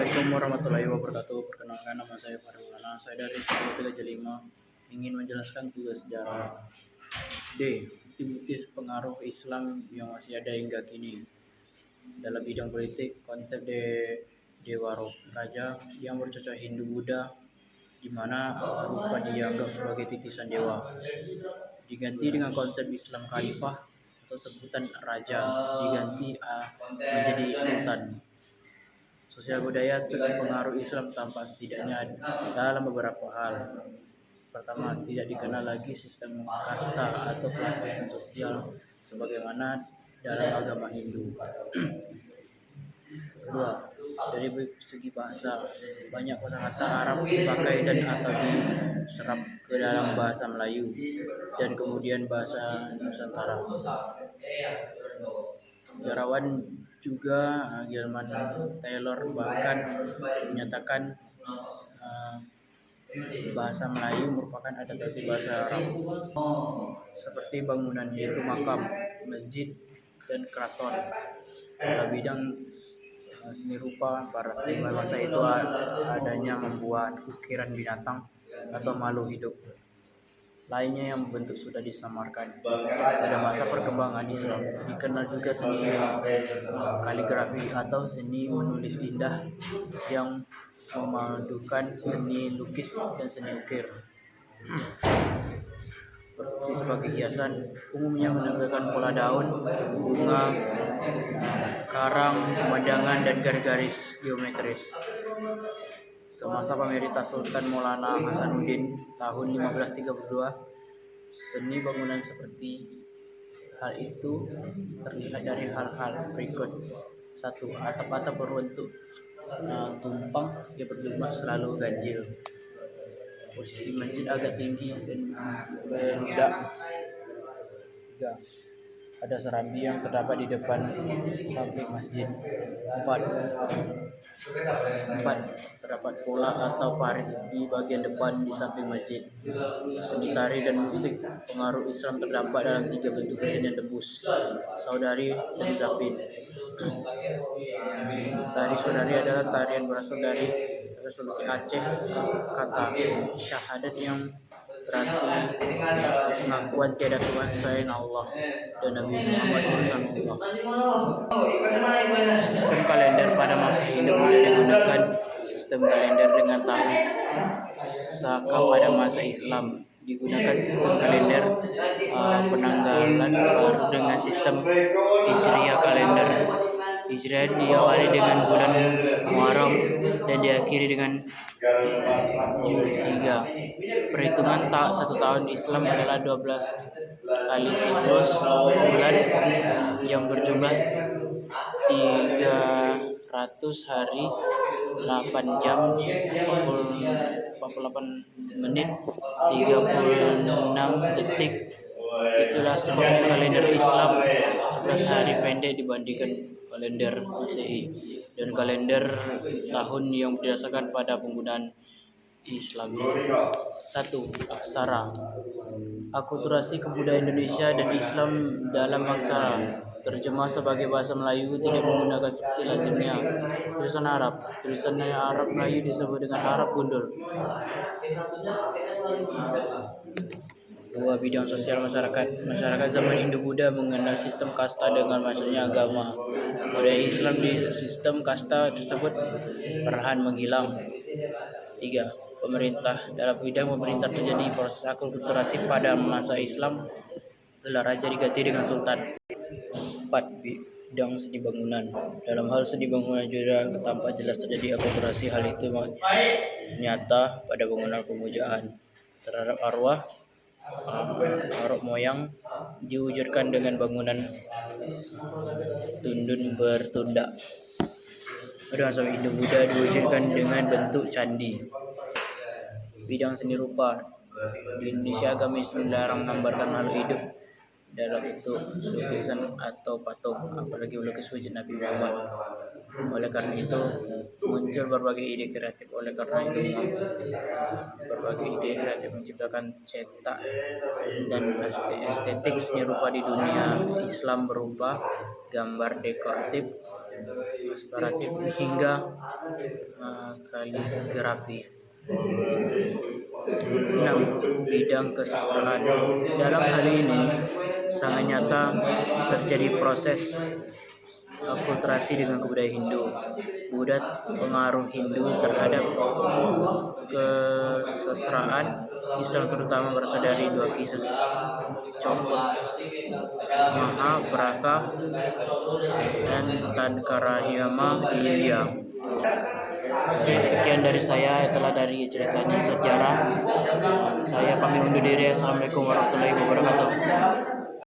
Assalamualaikum warahmatullahi wabarakatuh. Perkenalkan nama saya Farwana. Saya dari Sekolah 3 ingin menjelaskan tugas sejarah. D. Bukti-bukti pengaruh Islam yang masih ada hingga kini. Dalam bidang politik, konsep Dewa Raja yang bercocok Hindu-Buddha, di mana rupa dianggap sebagai titisan dewa, diganti dengan konsep Islam Khalifah atau sebutan raja, diganti menjadi sultan. Sosial budaya pengaruh Islam tampak setidaknya dalam beberapa hal. Pertama, tidak dikenal lagi sistem kasta atau pelapisan sosial sebagaimana dalam agama Hindu. Kedua, dari segi bahasa, banyak kosakata Arab dipakai dan atau diserap ke dalam bahasa Melayu dan kemudian bahasa Nusantara. Sejarawan juga Gilman Taylor bahkan menyatakan bahasa Melayu merupakan adaptasi bahasa Arab, seperti bangunan yaitu makam, masjid, dan keraton. Dalam bidang seni rupa, para seniman masa itu adanya membuat ukiran binatang atau makhluk hidup lainnya yang bentuk sudah disamarkan. Pada masa perkembangan Islam, dikenal juga seni kaligrafi atau seni menulis indah yang memadukan seni lukis dan seni ukir. Berfungsi sebagai hiasan, umumnya menampilkan pola daun, bunga, karang, pemandangan, dan garis-garis geometris. Semasa pemerintah Sultan Maulana Hasanuddin tahun 1532, seni bangunan seperti hal itu terlihat dari hal-hal berikut. 1. Atap-atap berbentuk tumpang yang berjumlah selalu ganjil. Posisi masjid agak tinggi dan berudak. 3. Ada serambi yang terdapat di depan samping masjid. 4. Terdapat pola atau parit di bagian depan di samping masjid. Seni tari dan musik pengaruh Islam terdapat dalam 3 bentuk kesenian debus, saudari, dan zapin. Tari saudari adalah tarian berasal dari resolusi Aceh, kata syahadat yang berarti pengakuan tiada Tuhan selain Allah dan Nabi Muhammad SAW. Sistem kalender pada masa Hindu Buddha digunakan. Sistem kalender dengan tahun Saka pada masa Islam digunakan. Sistem kalender penanggalan baru dengan sistem Hijriyah. Kalender Hijriyah diawali dengan bulan Muharram dan diakhiri dengan Zulhijjah. Perhitungan 1 tahun Islam adalah 12 kali siklus bulan yang berjumlah 300 hari, 8 jam, 48 menit, 36 detik. Itulah sebabnya kalender Islam 11 hari pendek dibandingkan kalender Masehi dan kalender tahun yang berdasarkan pada penggunaan Islam. 1. Aksara. Akulturasi kebudayaan Indonesia dan Islam dalam aksara. Terjemah sebagai bahasa Melayu tidak menggunakan seperti lazimnya tulisan Arab. Tulisan Arab Melayu disebut dengan Arab gundul. 2. Bidang sosial masyarakat. Masyarakat zaman Hindu-Buddha mengenal sistem kasta dengan masuknya agama budaya Islam di sistem kasta tersebut perlahan menghilang. 3. Pemerintah. Dalam bidang pemerintah terjadi proses akulturasi pada masa Islam. Gelar raja diganti dengan sultan. 4. Bidang seni bangunan. Dalam hal seni bangunan juga tampak jelas terjadi akulturasi. Hal itu nyata pada bangunan pemujaan terhadap arwah moyang diwujudkan dengan bangunan tundun bertunda. Pada masa Hindu-Buddha diwujudkan dengan bentuk candi. Bidang seni rupa. Di Indonesia agama Islam dilarang menggambarkan makhluk hidup dalam bentuk lukisan atau patung, apalagi melukis wujud Nabi Muhammad. Oleh karena itu muncul berbagai ide kreatif menciptakan cetak dan estetik seni rupa di dunia Islam berupa gambar dekoratif, inspiratif hingga kaligrafi. 6. Bidang kesusastraan. Dalam hal ini sangat nyata terjadi proses akulturasi dengan kebudayaan Hindu. Pengaruh Hindu terhadap kesusastraan Islam terutama berasal dari dua kisah Mahabharata dan Tankarahiyama di India. Oke, sekian dari saya, itulah dari ceritanya sejarah. Saya pamit undur diri. Assalamualaikum warahmatullahi wabarakatuh.